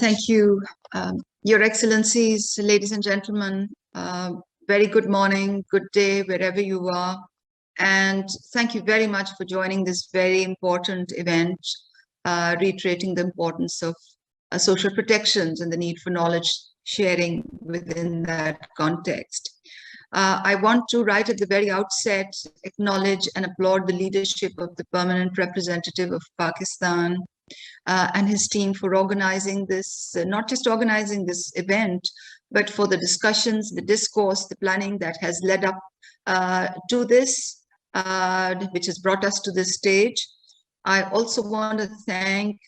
Thank you, Your Excellencies, ladies and gentlemen. Very good morning, good day, wherever you are. And thank you very much for joining this very important event, reiterating the importance of social protections and the need for knowledge sharing within that context. I want to, right at the very outset, acknowledge and applaud the leadership of the permanent representative of Pakistan and his team for organizing this, not just organizing this event, but for the discussions, the discourse, the planning that has led up to this, which has brought us to this stage. I also want to thank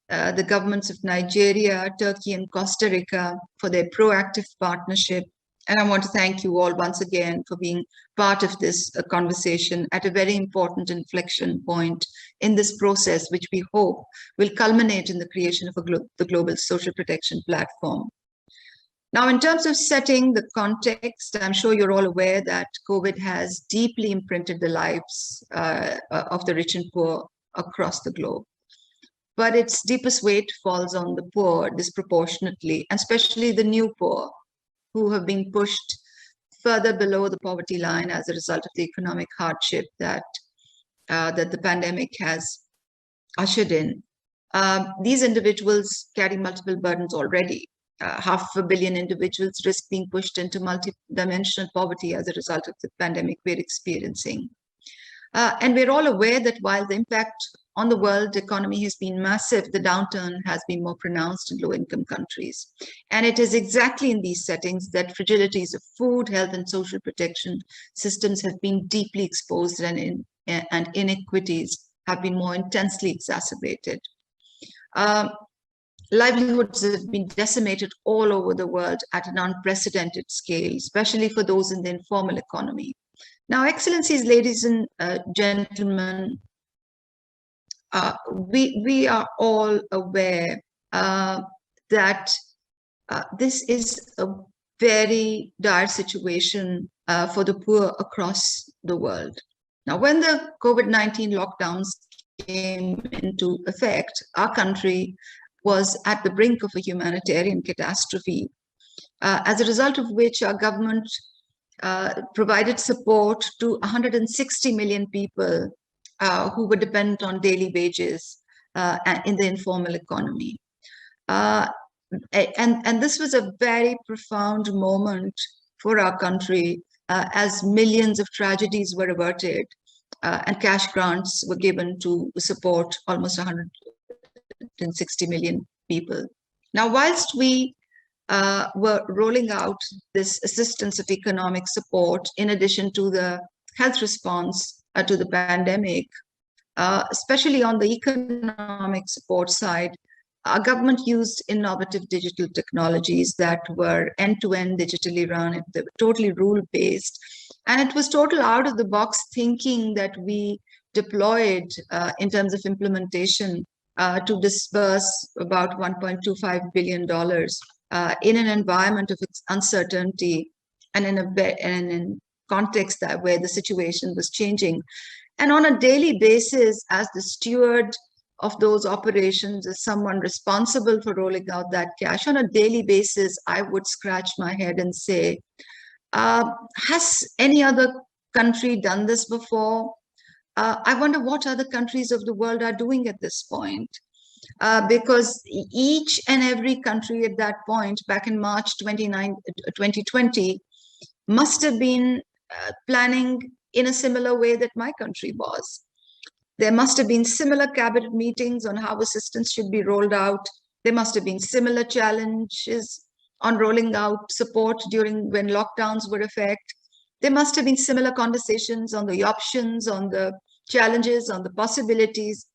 the governments of Nigeria, Turkey, and Costa Rica for their proactive partnership. And I want to thank you all once again for being part of this conversation at a very important inflection point in this process, which we hope will culminate in the creation of the Global Social Protection Platform. Now, in terms of setting the context, I'm sure you're all aware that COVID has deeply imprinted the lives of the rich and poor across the globe. But its deepest weight falls on the poor disproportionately, and especially the new poor, who have been pushed further below the poverty line as a result of the economic hardship that the pandemic has ushered in. These individuals carry multiple burdens already. 500 million individuals risk being pushed into multidimensional poverty as a result of the pandemic we're experiencing. And we're all aware that while the impact on the world economy has been massive, the downturn has been more pronounced in low-income countries. And it is exactly in these settings that fragilities of food, health, and social protection systems have been deeply exposed, and inequities have been more intensely exacerbated. Livelihoods have been decimated all over the world at an unprecedented scale, especially for those in the informal economy. Now, Excellencies, ladies and gentlemen, we are all aware that this is a very dire situation for the poor across the world. Now, when the COVID-19 lockdowns came into effect, our country was at the brink of a humanitarian catastrophe, as a result of which our government provided support to 160 million people who were dependent on daily wages in the informal economy. And this was a very profound moment for our country as millions of tragedies were averted and cash grants were given to support almost 160 million people. Now, whilst we were rolling out this assistance of economic support in addition to the health response to the pandemic, especially on the economic support side, our government used innovative digital technologies that were end-to-end digitally run. They were totally rule-based. And it was total out-of-the-box thinking that we deployed in terms of implementation to disburse about $1.25 billion in an environment of uncertainty and in a context where the situation was changing. And on a daily basis, as the steward of those operations, as someone responsible for rolling out that cash, on a daily basis, I would scratch my head and say, has any other country done this before? I wonder what other countries of the world are doing at this point. Because each and every country at that point, back in March 2020, must have been planning in a similar way that my country was. There must have been similar cabinet meetings on how assistance should be rolled out. There must have been similar challenges on rolling out support during when lockdowns were in effect. There must have been similar conversations on the options, on the challenges, on the possibilities.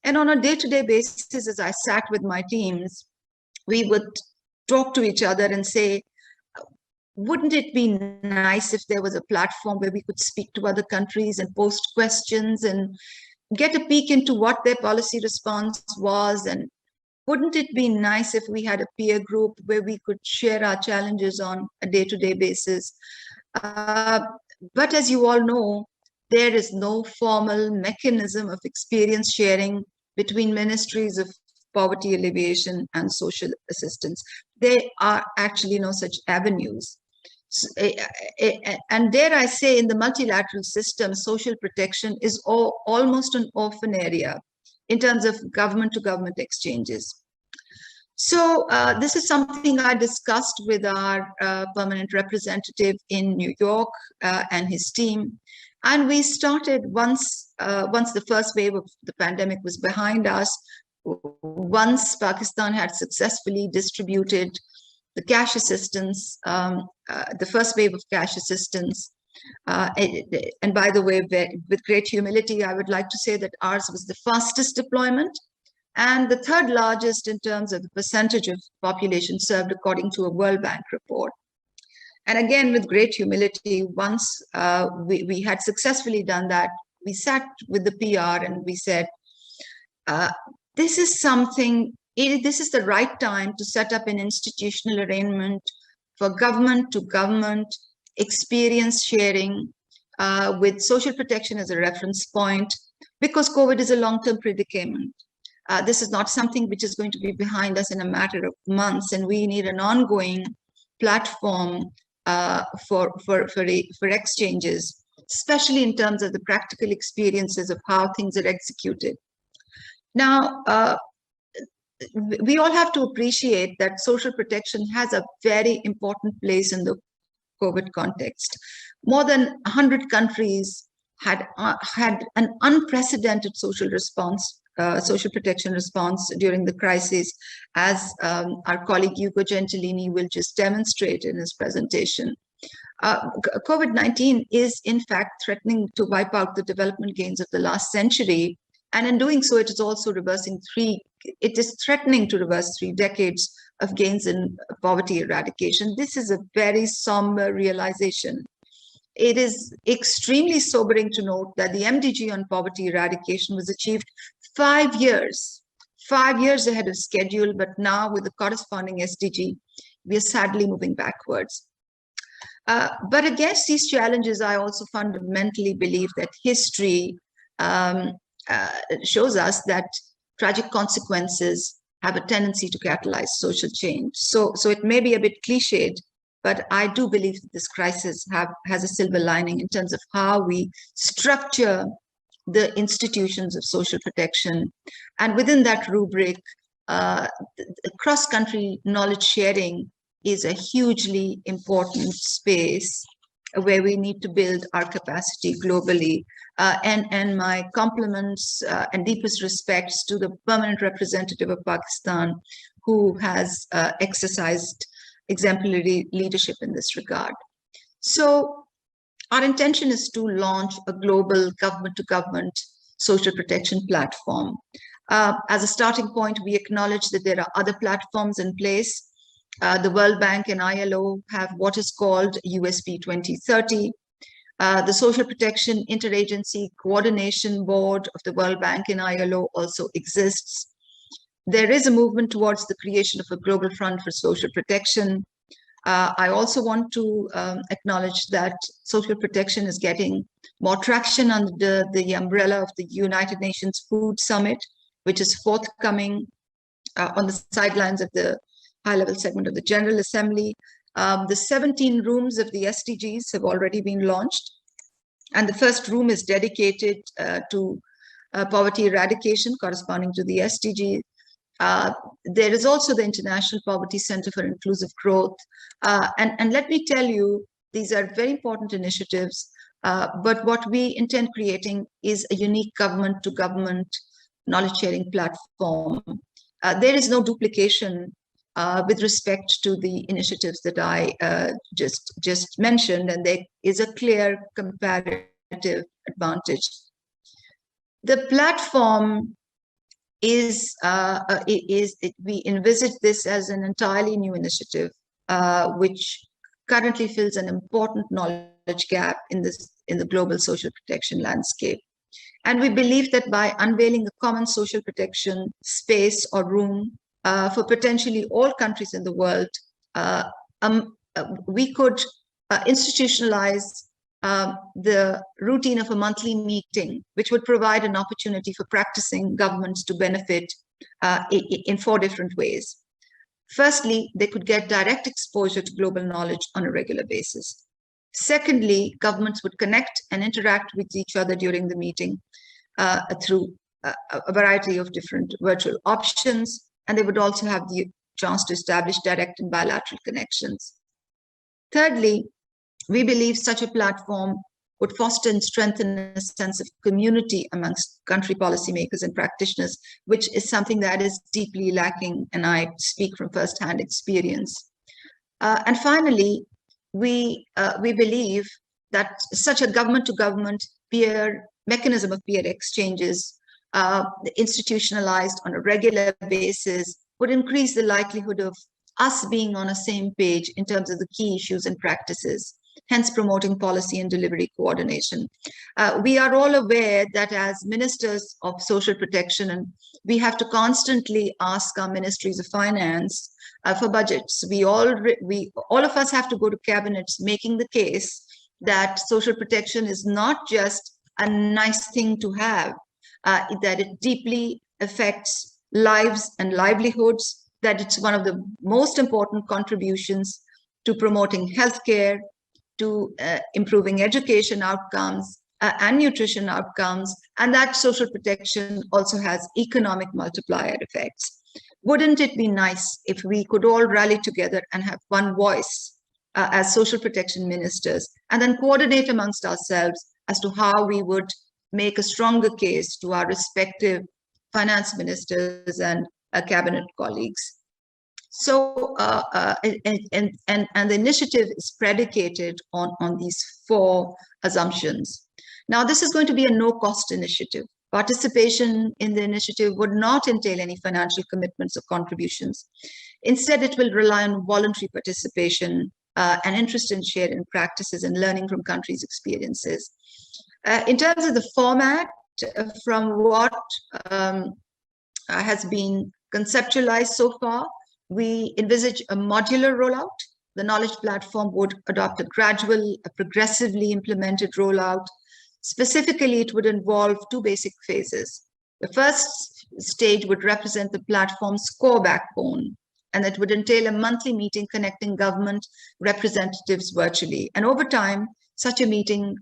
And on a day-to-day basis, as I sat with my teams, we would talk to each other and say, wouldn't it be nice if there was a platform where we could speak to other countries and post questions and get a peek into what their policy response was? And wouldn't it be nice if we had a peer group where we could share our challenges on a day-to-day basis? But as you all know, there is no formal mechanism of experience sharing between ministries of poverty alleviation, and social assistance. There are actually no such avenues. And dare I say, in the multilateral system, social protection is almost an orphan area in terms of government-to-government exchanges. So this is something I discussed with our permanent representative in New York and his team. And we started once the first wave of the pandemic was behind us, once Pakistan had successfully distributed the cash assistance, the first wave of cash assistance. And by the way, with great humility, I would like to say that ours was the fastest deployment and the third largest in terms of the percentage of population served according to a World Bank report. And again, with great humility, once we had successfully done that, we sat with the PR and we said, this is something, this is the right time to set up an institutional arrangement for government to government experience sharing with social protection as a reference point, because COVID is a long-term predicament. This is not something which is going to be behind us in a matter of months, and we need an ongoing platform for exchanges, especially in terms of the practical experiences of how things are executed. Now, we all have to appreciate that social protection has a very important place in the COVID context. More than 100 countries had an unprecedented social response, social protection response during the crisis, as our colleague Hugo Gentilini will just demonstrate in his presentation. COVID-19 is in fact threatening to wipe out the development gains of the last century. And in doing so, it is also it is threatening to reverse 3 decades of gains in poverty eradication. This is a very somber realization. It is extremely sobering to note that the MDG on poverty eradication was achieved 5 years ahead of schedule, but now with the corresponding SDG, we are sadly moving backwards. But against these challenges, I also fundamentally believe that history shows us that tragic consequences have a tendency to catalyze social change. So it may be a bit cliched, but I do believe that this crisis has a silver lining in terms of how we structure the institutions of social protection. And within that rubric, cross-country knowledge sharing is a hugely important space where we need to build our capacity globally. And my compliments and deepest respects to the permanent representative of Pakistan, who has exercised exemplary leadership in this regard. So our intention is to launch a global government-to-government social protection platform. As a starting point, we acknowledge that there are other platforms in place. The World Bank and ILO have what is called USP 2030. The Social Protection Interagency Coordination Board of the World Bank and ILO also exists. There is a movement towards the creation of a global front for social protection. I also want to acknowledge that social protection is getting more traction under the umbrella of the United Nations Food Summit, which is forthcoming on the sidelines of the high-level segment of the General Assembly. The 17 rooms of the SDGs have already been launched, and the first room is dedicated to poverty eradication corresponding to the SDG. There is also the International Poverty Center for Inclusive Growth. And let me tell you, these are very important initiatives, but what we intend creating is a unique government-to-government knowledge-sharing platform. There is no duplication with respect to the initiatives that I just mentioned, and there is a clear comparative advantage. The platform we envisage this as an entirely new initiative, which currently fills an important knowledge gap in the global social protection landscape. And we believe that by unveiling a common social protection space or room for potentially all countries in the world, we could institutionalize the routine of a monthly meeting, which would provide an opportunity for practicing governments to benefit in 4 different ways. Firstly, they could get direct exposure to global knowledge on a regular basis. Secondly, governments would connect and interact with each other during the meeting through a variety of different virtual options, and they would also have the chance to establish direct and bilateral connections. Thirdly, we believe such a platform would foster and strengthen a sense of community amongst country policymakers and practitioners, which is something that is deeply lacking, and I speak from first-hand experience. And finally, we believe that such a government-to-government peer mechanism of peer exchanges, institutionalized on a regular basis, would increase the likelihood of us being on the same page in terms of the key issues and practices, hence promoting policy and delivery coordination. We are all aware that as ministers of social protection, and we have to constantly ask our ministries of finance for budgets. All of us have to go to cabinets making the case that social protection is not just a nice thing to have, that it deeply affects lives and livelihoods, that it's one of the most important contributions to promoting healthcare, to improving education outcomes and nutrition outcomes, and that social protection also has economic multiplier effects. Wouldn't it be nice if we could all rally together and have one voice as social protection ministers, and then coordinate amongst ourselves as to how we would make a stronger case to our respective finance ministers and cabinet colleagues? So, and the initiative is predicated on these 4 assumptions. Now, this is going to be a no-cost initiative. Participation in the initiative would not entail any financial commitments or contributions. Instead, it will rely on voluntary participation and interest in sharing practices and learning from countries' experiences. In terms of the format, from what has been conceptualized so far, we envisage a modular rollout. The knowledge platform would adopt a gradual, progressively implemented rollout. Specifically, it would involve 2 basic phases. The first stage would represent the platform's core backbone, and it would entail a monthly meeting connecting government representatives virtually. And over time, such a meeting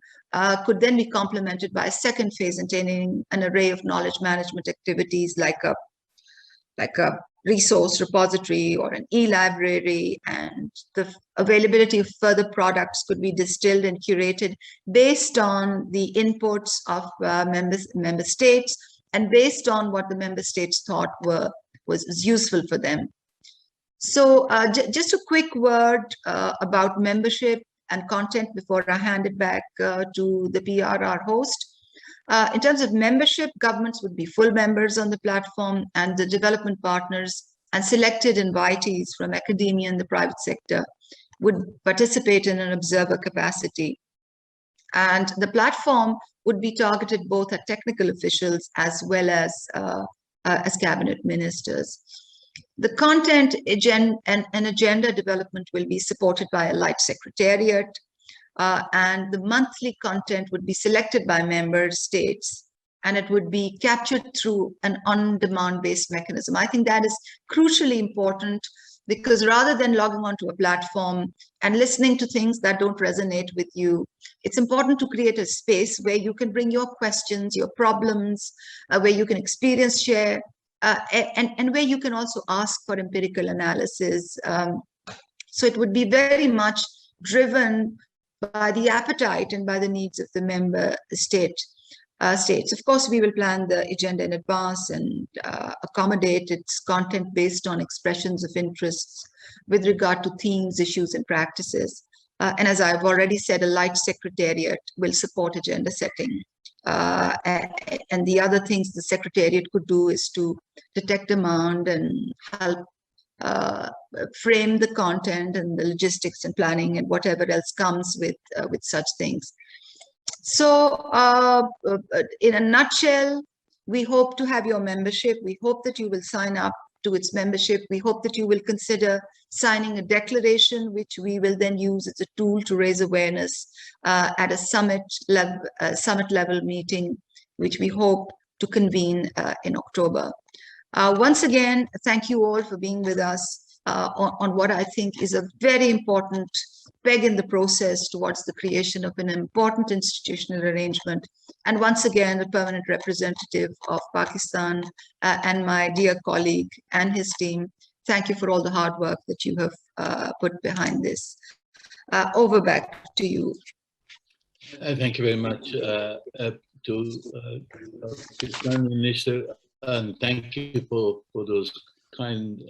could then be complemented by a second phase entailing an array of knowledge management activities like a resource repository or an e-library, and the availability of further products could be distilled and curated based on the inputs of member states and based on what the member states thought was useful for them. So just a quick word about membership and content before I hand it back to the PRR host. In terms of membership, governments would be full members on the platform, and the development partners and selected invitees from academia and the private sector would participate in an observer capacity. And the platform would be targeted both at technical officials as well as cabinet ministers. The content and agenda development will be supported by a light secretariat, and the monthly content would be selected by member states, and it would be captured through an on-demand based mechanism. I think that is crucially important, because rather than logging onto a platform and listening to things that don't resonate with you, it's important to create a space where you can bring your questions, your problems, where you can experience share, and where you can also ask for empirical analysis. So it would be very much driven by the appetite and by the needs of the member states. Of course, we will plan the agenda in advance and accommodate its content based on expressions of interests with regard to themes, issues, and practices. And as I've already said, a light secretariat will support agenda setting. And the other things the secretariat could do is to detect demand and help frame the content and the logistics and planning and whatever else comes with such things. So in a nutshell, we hope to have your membership. We hope that you will sign up to its membership. We hope that you will consider signing a declaration, which we will then use as a tool to raise awareness at a summit level meeting, which we hope to convene in October. Once again, thank you all for being with us on what I think is a very important peg in the process towards the creation of an important institutional arrangement. And once again, the permanent representative of Pakistan and my dear colleague and his team, thank you for all the hard work that you have put behind this. Over back to you. Thank you very much to Pakistan Minister, and thank you for those kind